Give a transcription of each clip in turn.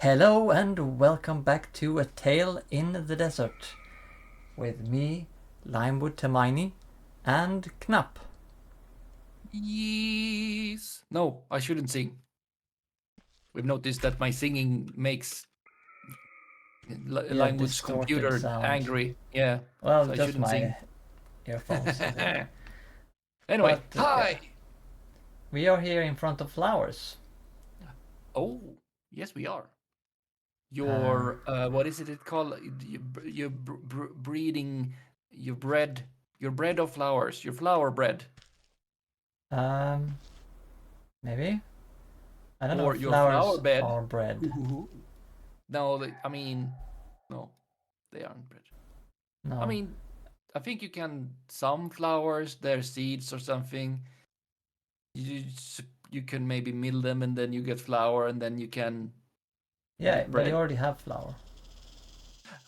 Hello and welcome back to A Tale in the Desert with me, Limewood Hermione, and Knapp. Yes. No, I shouldn't sing. We've noticed that my singing makes You have Limewood's distorted computer sound. angry. Yeah, Well, so I just shouldn't my sing. earphones, I think. Anyway, But yeah, hi. we are here in front of flowers. Oh, yes, we are. Um, Your what is it called? Your breeding, your bread of flowers, your flower bread, um, Maybe? I don't know or if your flower flowers bed. are bread. No, I mean, no, they aren't bread. I No. mean, I think you can some flowers, their seeds or something. You you can maybe mill them and then you get flour and then you can Yeah, make but you bread. already have flour.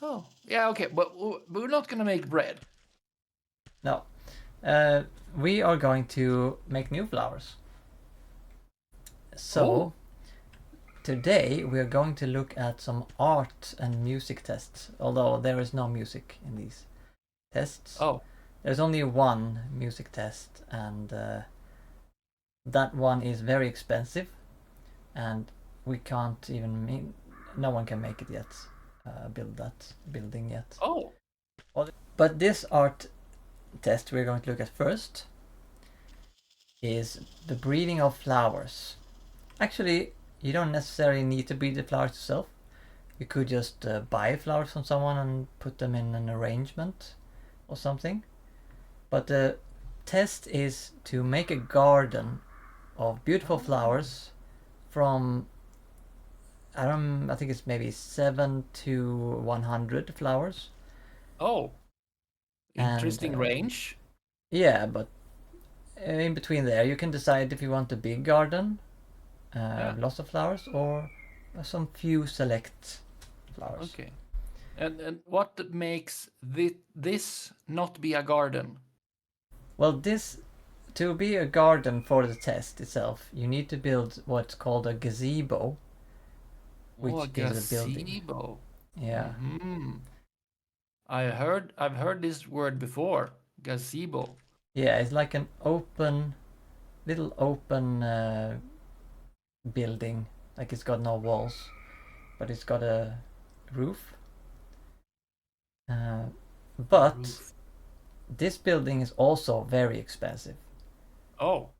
Oh, yeah, okay, but we're not gonna make bread. No. Uh, we are going to make new flowers. So, Oh, today we are going to look at some art and music tests, although there is no music in these tests. oh, There's only one music test, and that one is very expensive, and we can't even. No one can make it yet, build that building yet. oh, But this art test we're going to look at first is the breeding of flowers. Actually, you don't necessarily need to breed the flowers yourself. You could just buy flowers from someone and put them in an arrangement or something. But the test is to make a garden of beautiful flowers from I think it's maybe 7 to 100 flowers. oh, And interesting range. yeah, but in between there you can decide if you want a big garden, Yeah, lots of flowers, or some few select flowers. okay. And what makes this not be a garden? Well, this to be a garden for the test itself, you need to build what's called a gazebo, Oh, a which is a building. gazebo. Yeah, Hmm. I've heard this word before. Gazebo. yeah, it's like an little open building. Like it's got no walls, but it's got a roof. Uh, A but roof. this building is also very expensive. Oh,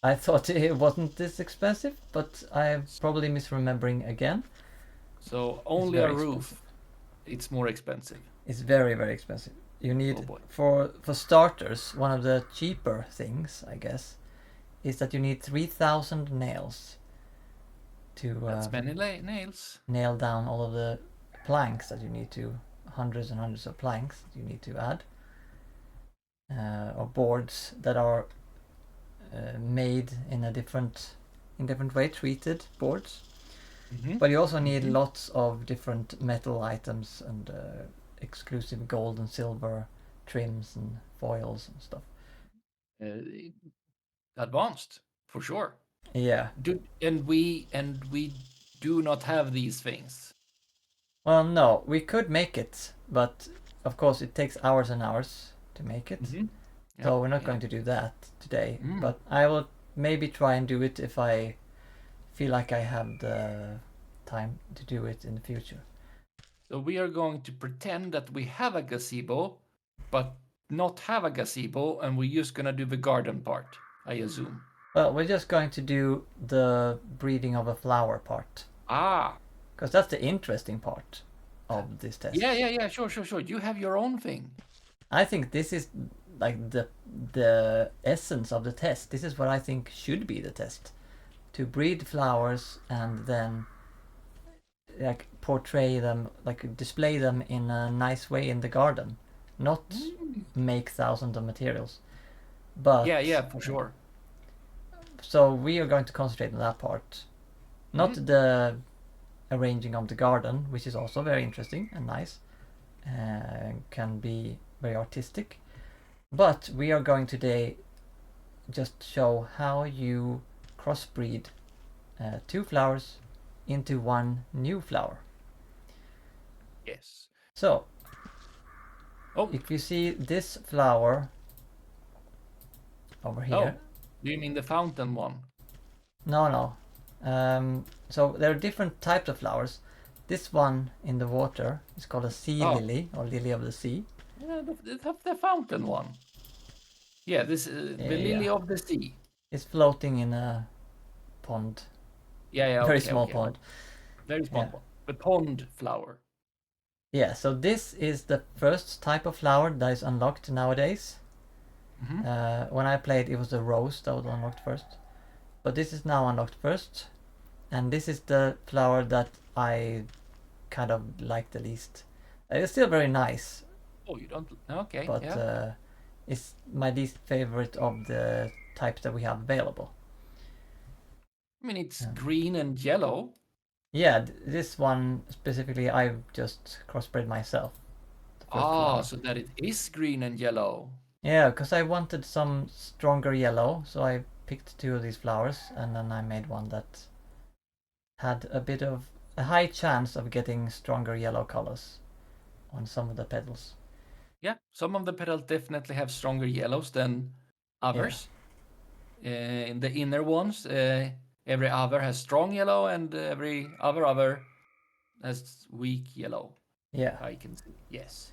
I thought it wasn't this expensive, but I'm s- probably misremembering again. so It's only a very expensive. roof. It's more expensive. It's very very expensive. You Oh need boy, for starters, one of the cheaper things, I guess, is that you need 3,000 nails to that's many nails. nail down all of the planks that you need to, hundreds and hundreds of planks that you need to add, or boards that are made in a different way, treated boards. Mm-hmm. But you also need Mm-hmm. lots of different metal items and exclusive gold and silver trims and foils and stuff. Uh, Advanced for sure. Yeah. And we do not have these things. Well, no, we could make it, but of course it takes hours and hours to make it. Mm-hmm. So Yep. we're not Yep. going to do that today. Mm. But I will maybe try and do it if I feel like I have the time to do it in the future. So we are going to pretend that we have a gazebo, but not have a gazebo, and we're just gonna do the garden part, I assume. Well, we're just going to do the breeding of a flower part, Ah, because that's the interesting part of this yeah, test. yeah, yeah. Sure, sure, sure. You have your own thing. I think this is like the essence of the test. This is what I think should be the test: to breed flowers and then like portray them, like display them in a nice way in the garden, not Mm. make thousands of materials. Yeah, But yeah, for sure. so we are going to concentrate on that part, not Mm. the arranging of the garden, which is also very interesting and nice, can be very artistic. But we are going today just show how you crossbreed two flowers into one new flower. Yes. So, Oh, if you see this flower over here, oh. Do you mean the fountain one? no, no. So there are different types of flowers. This one in the water is called a sea Oh, lily or lily of the sea. yeah, the fountain one. Yeah, this the Yeah, lily of the sea. it's floating in a pond, Yeah, yeah. very Okay, small okay. pond. Very small Yeah, one. The pond flower. yeah. So this is the first type of flower that is unlocked nowadays. Mm-hmm. When I played, it was the rose that was unlocked first, but this is now unlocked first, and this is the flower that I kind of like the least. It's still very nice, Oh, you don't. Okay, but yeah. it's my least favorite of the types that we have available. I mean, it's Um, green and yellow. yeah, this one specifically, I just crossbred myself. The first Ah, flower. so that it is green and yellow. Yeah, because I wanted some stronger yellow, so I picked two of these flowers, and then I made one that had a bit of a high chance of getting stronger yellow colors on some of the petals. Yeah, some of the petals definitely have stronger yellows than Yeah, others. In the inner ones, every other has strong yellow, and every other has weak yellow. yeah. I can see. Yes.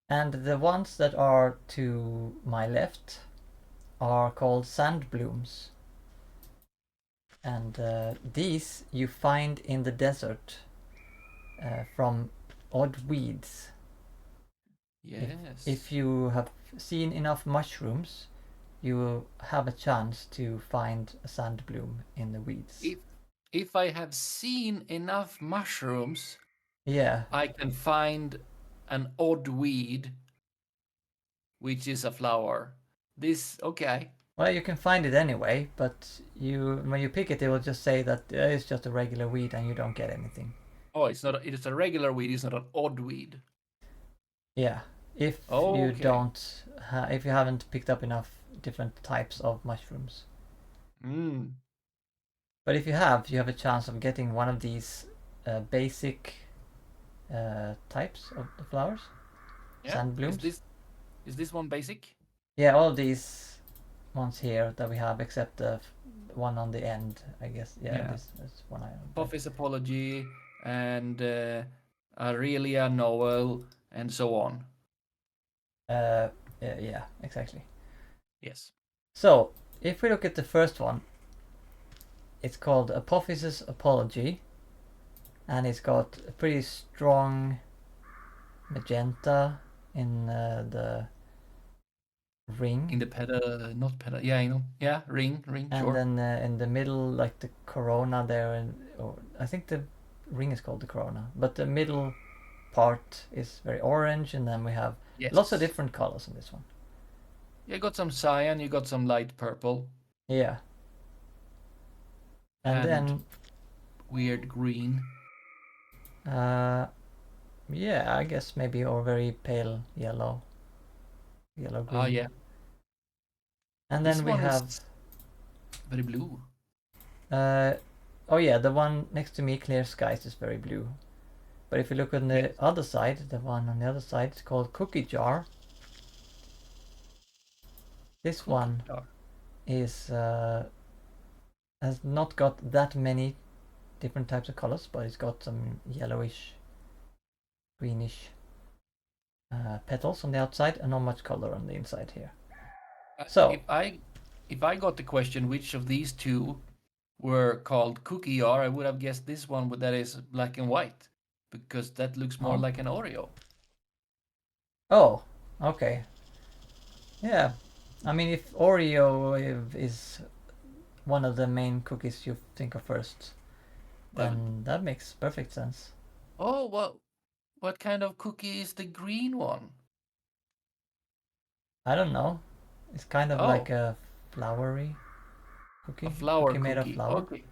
And the ones that are to my left are called sand blooms. And these you find in the desert from odd weeds. If, Yes. if you have seen enough mushrooms, you will have a chance to find a sand bloom in the weeds. If if I have seen enough mushrooms, Yeah, I can find an odd weed, which is a flower. This okay? well, you can find it anyway, but you when you pick it, it will just say that it's just a regular weed and you don't get anything. Oh, it's not. It is a regular weed. It's not an odd weed. Yeah, if you Okay. don't, if you haven't picked up enough different types of mushrooms. Mm. But if you have a chance of getting one of these basic types of the flowers, Yeah. sand blooms. Is this one basic? Yeah, all these ones here that we have, except the one on the end, I guess. Yeah, Yeah. this is one I have. Buffy's Apology and Aurelia Noel and so on. Yeah, exactly. Yes. So if we look at the first one, it's called Apophysis Apology, and it's got a pretty strong magenta in the ring, In the pedal, not pedal. Yeah, you know. Yeah, ring, and sure. then in the middle, like the corona there, and or I think the ring is called the corona, but the middle part is very orange, and then we have lots of Yes. different colors in this one. You got some cyan, you got some light purple, Yeah, and and then weird green. uh, yeah, I guess maybe or very pale yellow, yellow Ah, green, yeah. and This then we one have is very blue. uh, oh yeah, the one next to me, Clear Skies, is very blue. But if you look on the Yes. other side, the one on the other side, it's called Cookie Jar. This Cookie one jar. is has not got that many different types of colors, but it's got some yellowish, greenish petals on the outside and not much color on the inside here. So, If I got the question which of these two were called cookie jar, I would have guessed this one that is black and white because that looks more oh, like an Oreo. oh, okay, yeah. I mean, if Oreo is one of the main cookies you think of first, Well, then that makes perfect sense. oh, what kind of cookie is the green one? I don't know. It's kind of like Oh, a flowery a cookie, flower cookie made of cookie. flour, Okay,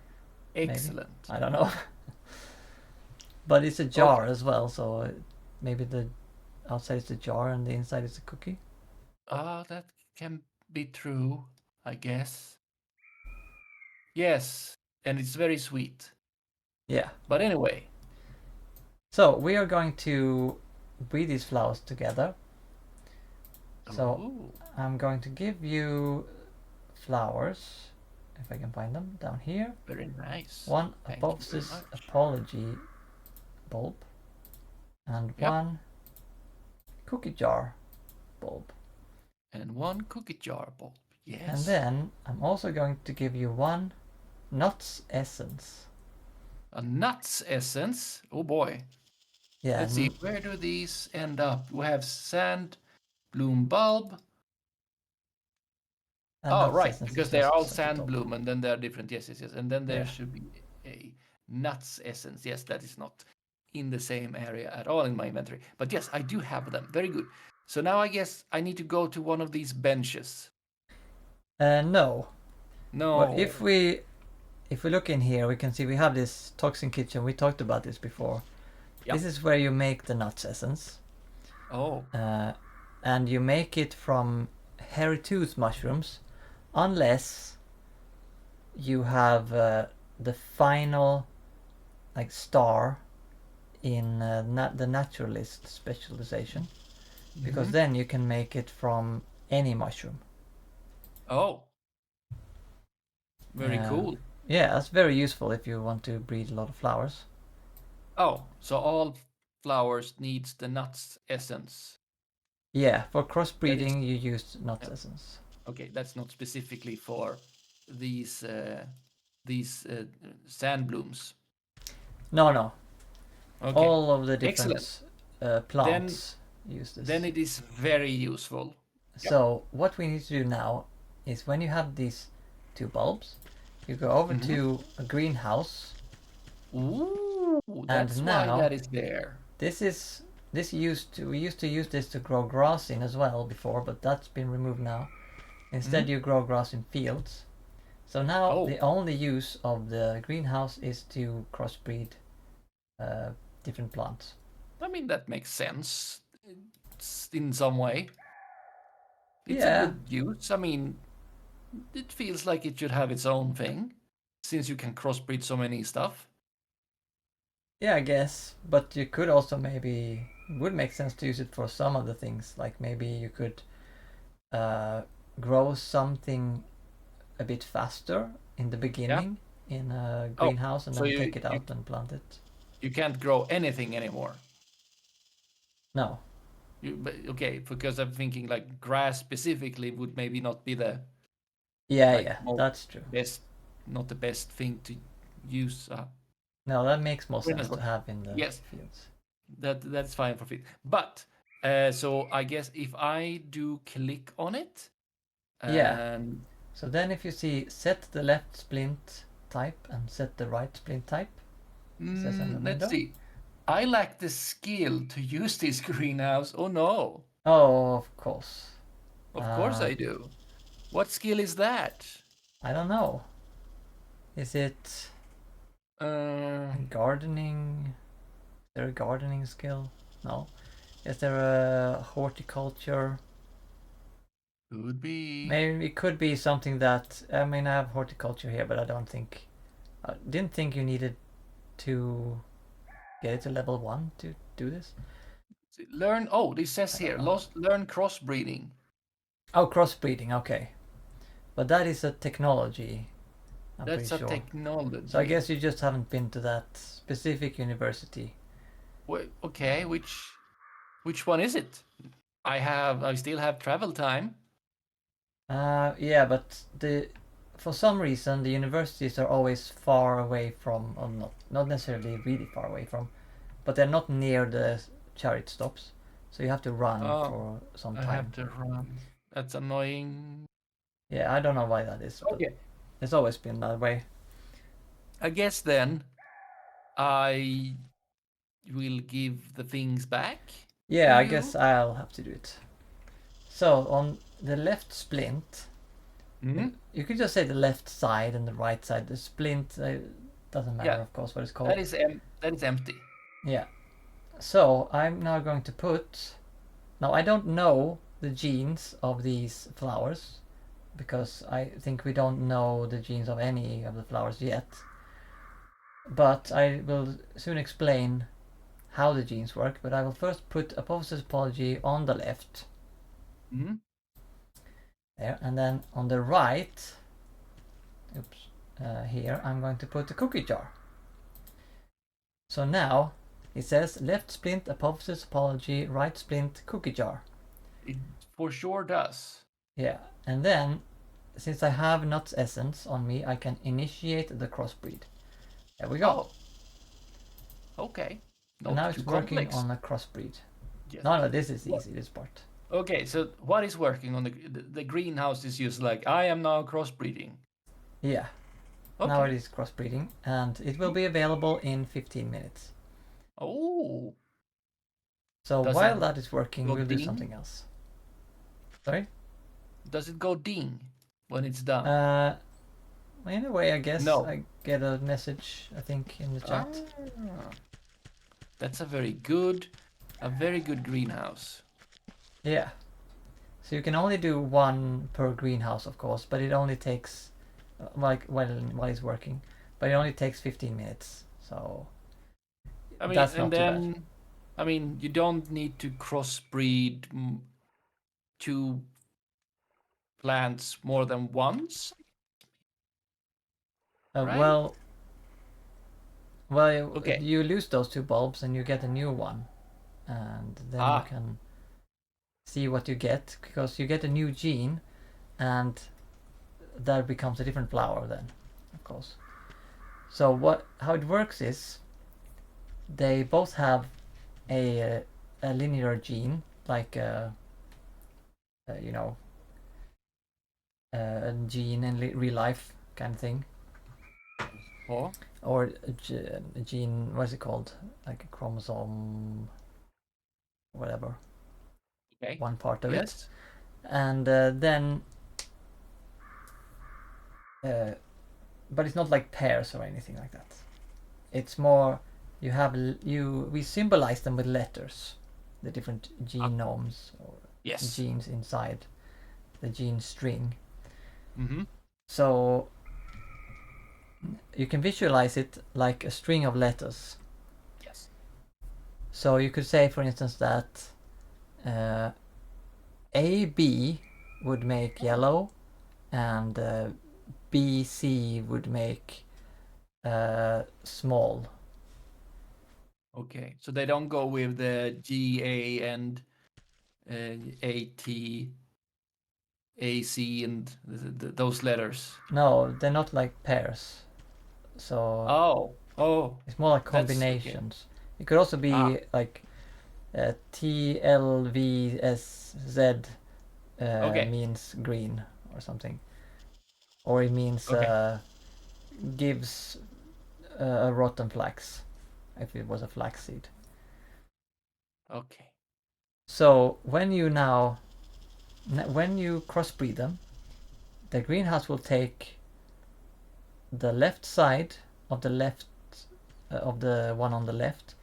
maybe. excellent. I don't know. But it's a jar Okay, as well, so maybe the outside is the jar and the inside is the cookie. that can be true, I guess. Yes, and it's very sweet. Yeah. But anyway. So we are going to breed these flowers together. So Ooh, I'm going to give you flowers, if I can find them, down here. very nice. One Thank you above very this much. apology bulb, and Yep. one cookie jar bulb. And one cookie jar bulb. And Yes. then I'm also going to give you one nuts essence. A nuts essence. Oh boy. Yeah, Let's see. Where do these end up? We have sand bloom bulb. and Oh, nuts right, essence is because they're all just at the sand top. bloom and then they're different. Yes, yes, yes. And then there Yeah. should be a nuts essence. Yes, that is not in the same area at all in my inventory. But yes, I do have them. Very good. So now I guess I need to go to one of these benches. No. But No. if we look in here, we can see we have this toxin kitchen. We talked about this before. Yep. This is where you make the nuts essence. Oh. And you make it from hairy tooth mushrooms, unless you have the final like star in the naturalist specialization, because Mhm. then you can make it from any mushroom. Oh. Very Uh, cool. yeah, that's very useful if you want to breed a lot of flowers. Oh, so all flowers needs the nuts essence. Yeah, for That is crossbreeding you use nuts yeah. essence. Okay, that's not specifically for these these sand blooms. No, no, Okay, all of the excellent. different Then plants use then this. it is very useful. Yep. So what we need to do now is, when you have these two bulbs, you go over Mm-hmm. to a greenhouse, Ooh, that's and why now that is there. we used to use this to grow grass in as well before, but that's been removed now. Mm-hmm. Instead you grow grass in fields. So now Oh, the only use of the greenhouse is to crossbreed uh, different plants. I mean that makes sense. It's in some way. It's a Yeah, good use. I mean, it feels like it should have its own thing, since you can crossbreed so many stuff. yeah, I guess. But you could also maybe, it would make sense to use it for some other things. Like maybe you could uh, grow something a bit faster in the Yeah. beginning in a Oh, greenhouse, and so then take it out and plant it. you can't grow anything anymore. No. Okay, because I'm thinking like grass specifically would maybe not be the Yeah, like yeah, most that's true. best, not the best thing to use. No, that makes more sense Goodness, to have in the yes, fields. that's fine for fit. But so I guess if I do click on it Yeah. and So then if you see set the left splint type and set the right splint type, it says in the let's middle. see, I lack the skill to use this greenhouse. Oh no, Oh, of course. of course I do. What skill is that? I don't know. Is it Uh, gardening? Is there a gardening skill? No. Is there a horticulture? could be. Maybe it could be something that, I mean, I have horticulture here, but I didn't think you needed to get it to level 1 to do this. Learn. Oh, this says I here, don't know. learn crossbreeding. Oh, crossbreeding, okay. But that is a technology, I'm pretty That's a sure. So I technology. guess you just haven't been to that specific university. Okay, which one is it? I still have travel time. Yeah, but for some reason the universities are always far away from, or not necessarily really far away from, but they're not near the chariot stops, so you have to run Oh, for some I have time. to run. That's annoying. Yeah, I don't know why that is, but Okay. it's always been that way. I guess then I will give the things back to Yeah, I guess you. I'll have to do it. So on the left splint, Hmm. you could just say the left side and the right side. The splint doesn't matter, Yeah, of course, what it's called. that is empty. Yeah. So I'm now going to put. Now I don't know the genes of these flowers, because I think we don't know the genes of any of the flowers yet. but I will soon explain how the genes work. But I will first put apophysis topology on the left. Mm-hmm. There, and then on the right, oops, here I'm going to put the cookie jar. So now it says left splint apophysis topology, right splint cookie jar. It for sure does. Yeah, and then since I have nuts essence on me, I can initiate the crossbreed. There we go. Oh, okay. And Not now too it's working complex. on a crossbreed. Yes. No, this is What? easy, this part. Okay, so what is working on the greenhouse is just like I am now crossbreeding. Yeah, now it Okay. is crossbreeding and it will be available in 15 minutes. Oh, So does it while that is working, go we'll do ding? something else. Sorry? Does it go ding when it's done? Uh, in a way, I guess No. I get a message, I think, in the Ah, chat. that's a very good greenhouse. Yeah. So you can only do one per greenhouse, of course, but it only takes, like, while it's working, but it only takes 15 minutes. So I mean, that's and not too bad. then, I mean, you don't need to crossbreed two plants more than once, right? Well, well, Okay. you lose those two bulbs and you get a new one, and then you Ah, can see what you get because you get a new gene, and that becomes a different flower then, of course. So how it works is they both have a linear gene, like you know, a gene in real life kind of thing, oh, or a gene. What is it called? Like a chromosome, whatever. okay. One part of it, Yes. and then, uh, but it's not like pairs or anything like that. It's more we symbolize them with letters, the different Ah, genomes or yes. genes inside the gene string. Mm-hmm. So you can visualize it like a string of letters. Yes. So you could say, for instance, that AB would make yellow, and BC would make small. Okay. So they don't go with the GA and AT, AC, and those letters. No, they're not like pairs. So Oh, oh, it's more like that's okay. combinations. It could also Ah, be like TLVSZ okay, means green or something, or it means okay, gives a rotten flax if it was a flaxseed. okay. So when you crossbreed them, the greenhouse will take the left side of the one on the left,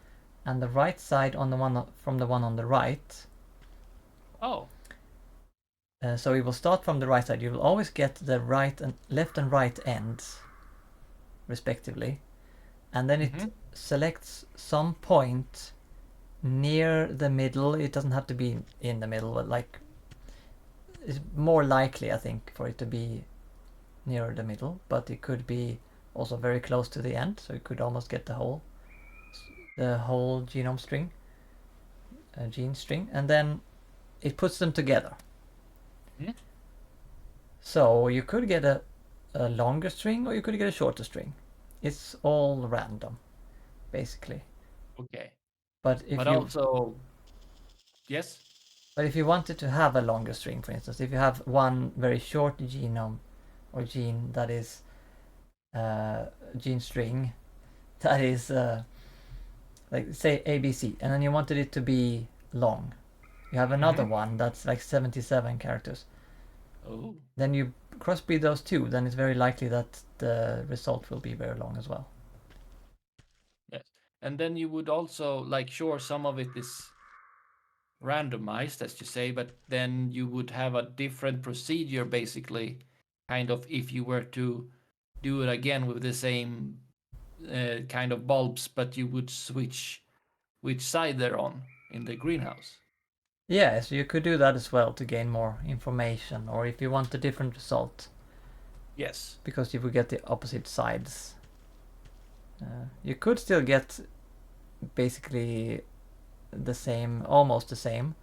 and the right side on the one from the one on the right. Oh, So it will start from the right side. You will always get the right and left and right ends, respectively, and then it mm-hmm. selects some point near the middle. It doesn't have to be in the middle, but like it's more likely, I think, for it to be near the middle. But it could be also very close to the end, so you could almost get the whole genome string, gene string, and then it puts them together. Mm-hmm. So you could get a longer string or you could get a shorter string. It's all random, basically. Okay. But if But you also, yes. but if you wanted to have a longer string, for instance, if you have one very short genome or gene that is gene string that is like say ABC, and then you wanted it to be long. You have another Mm-hmm. one that's like 77 characters. Oh, Then you crossbreed those two, then it's very likely that the result will be very long as well. yes. And then you would also like, sure, some of it is randomized, as you say, but then you would have a different procedure, basically, kind of, if you were to do it again with the same kind of bulbs, but you would switch which side they're on in the greenhouse. Yeah, so you could do that as well to gain more information, or if you want a different result, Yes. because you would get the opposite sides. You could still get basically the same, almost the same,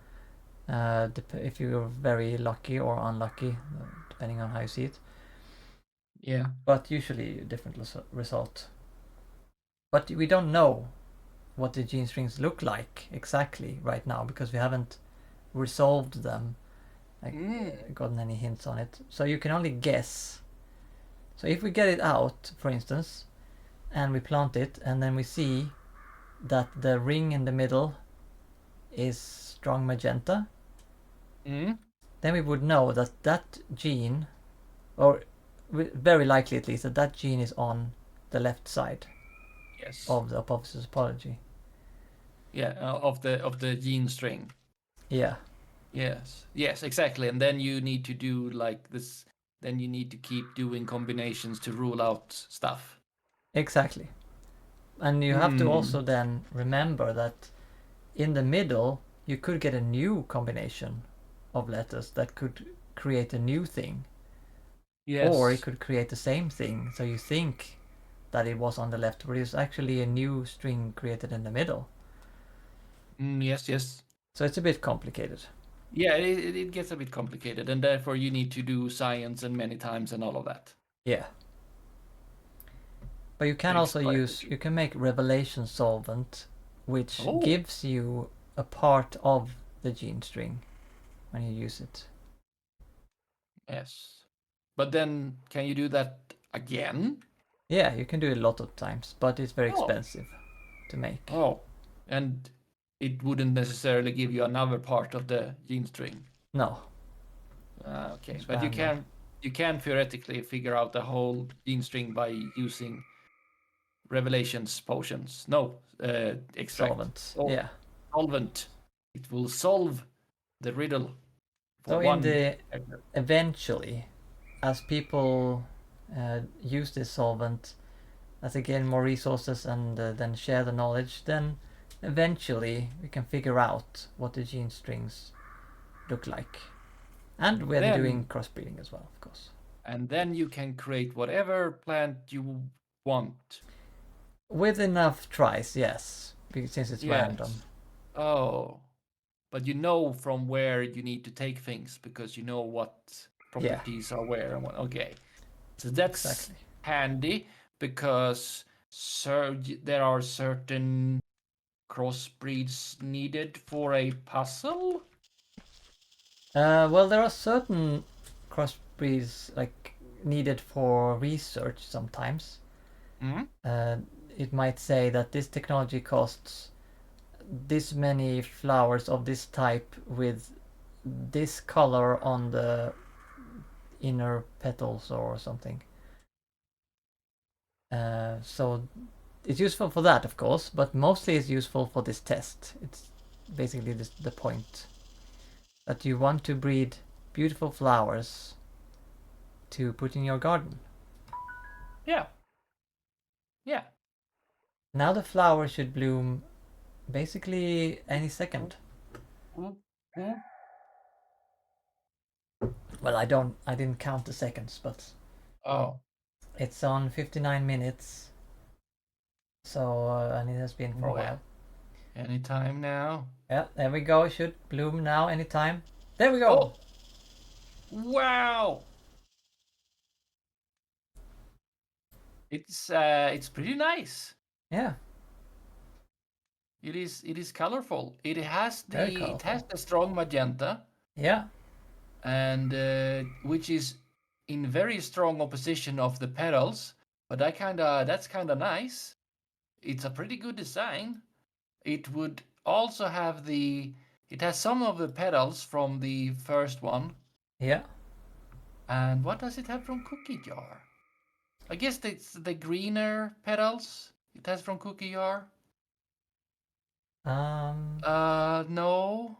if you're very lucky or unlucky, depending on how you see it. Yeah. But usually a different result. But we don't know what the gene strings look like exactly right now because we haven't resolved them, like, gotten any hints on it. So you can only guess. So if we get it out, for instance, and we plant it, and then we see that the ring in the middle is strong magenta, Mm. then we would know that that gene, or very likely at least, that that gene is on the left side Yes. of the apophysis topology. Yeah, of the gene string. Yeah, Yes. Yes, exactly. And then you need to do like this. Then you need to keep doing combinations to rule out stuff. exactly. And you have to also then remember that in the middle you could get a new combination of letters that could create a new thing, or it Yes. could create the same thing. So you think that it was on the left, but it's actually a new string created in the middle. Yes. Yes. So it's a bit complicated. Yeah, it gets a bit complicated, and therefore you need to do science and many times and all of that. Yeah. But you can Takes also quite a use, bit. you can make revelation solvent, which Oh, gives you a part of the gene string when you use it. yes. But then, can you do that again? Yeah, you can do it a lot of times, but it's very Oh, expensive to make. oh, and it wouldn't necessarily give you another part of the gene string. No, Okay, it's but random. you can theoretically figure out the whole gene string by using revelations potions. No, extract. Solvent, Oh, yeah. solvent. It will solve the riddle for So in one the character. eventually, as people use this solvent, as they gain more resources and then share the knowledge, then eventually we can figure out what the gene strings look like. And when doing crossbreeding as well, of course. And then you can create whatever plant you want. With enough tries, yes, since it's random. Yes. Oh, but you know from where you need to take things because you know what Yeah, properties are where and what. Okay, so that's exactly. handy because there are certain crossbreeds needed for a puzzle. Well, there are certain crossbreeds like needed for research sometimes. Mm-hmm. Uh, it might say that this technology costs this many flowers of this type with this color on the inner petals or something. So it's useful for that, of course, but mostly it's useful for this test. It's basically the point that you want to breed beautiful flowers to put in your garden. Yeah, yeah. Now the flower should bloom basically any second. Mm-hmm. Well, I didn't count the seconds, but Oh, it's on 59 minutes. So, and it has been for a well, while. anytime now. Yeah, there we go. It should bloom now anytime. There we go. Oh, wow! It's pretty nice. Yeah, It is colorful. very It has colorful. the strong magenta, Yeah, and which is in very strong opposition of the petals. But that's kinda nice. It's a pretty good design. It would also have it has some of the petals from the first one. yeah. And what does it have from Cookie Jar? I guess it's the greener petals it has from Cookie Jar. Um, No.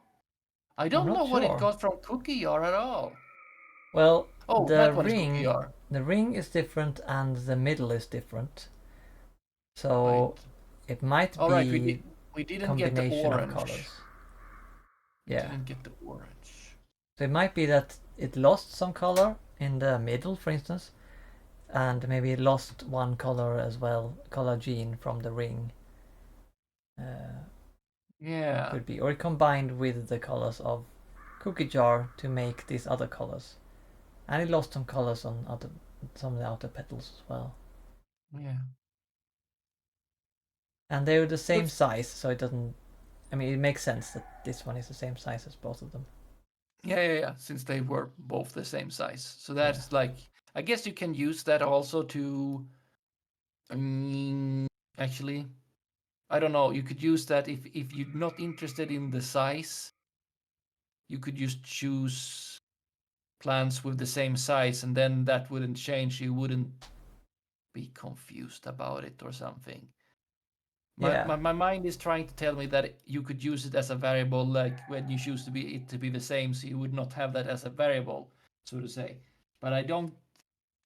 I I'm don't not know what it sure. got from Cookie Jar at all. Well, Oh, that one is Cookie Jar. the ring is different and the middle is different. So Right. it might All right. be We didn't get the combination of orange. colors. We Yeah. didn't get the orange. So it might be that it lost some color in the middle, for instance, and maybe it lost one color as well, color gene from the ring. Uh, Yeah. could be, or it combined with the colors of cookie jar to make these other colors, and it lost some colors on other some of the outer petals as well. Yeah. And they're the But same size, so it doesn't. I mean, it makes sense that this one is the same size as both of them. yeah. Since they were both the same size, so Yeah. that's like I guess you can use that also to. I mean, actually, I don't know. You could use that if you're not interested in the size, you could just choose plants with the same size, and then that wouldn't change. You wouldn't be confused about it or something. My, Yeah. my, my mind is trying to tell me that you could use it as a variable, like when you choose to be the same, so you would not have that as a variable, so to say. But I don't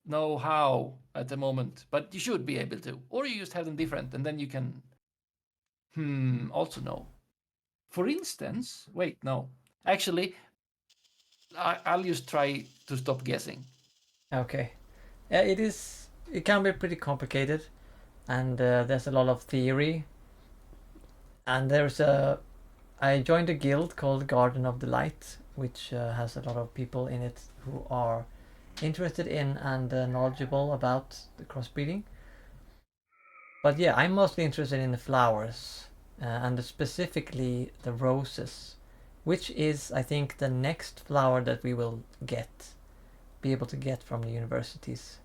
know how at the moment. But you should be able to, or you just have them different, and then you can. Also no. For instance, wait, no. Actually, I'll just try to stop guessing. Okay. Yeah, it is. It can be pretty complicated, and there's a lot of theory. And there's a. I joined a guild called Garden of the Light, which has a lot of people in it who are interested in and knowledgeable about the crossbreeding. But yeah, I'm mostly interested in the flowers and specifically the roses, which is, I think, the next flower that we will be able to get from the universities.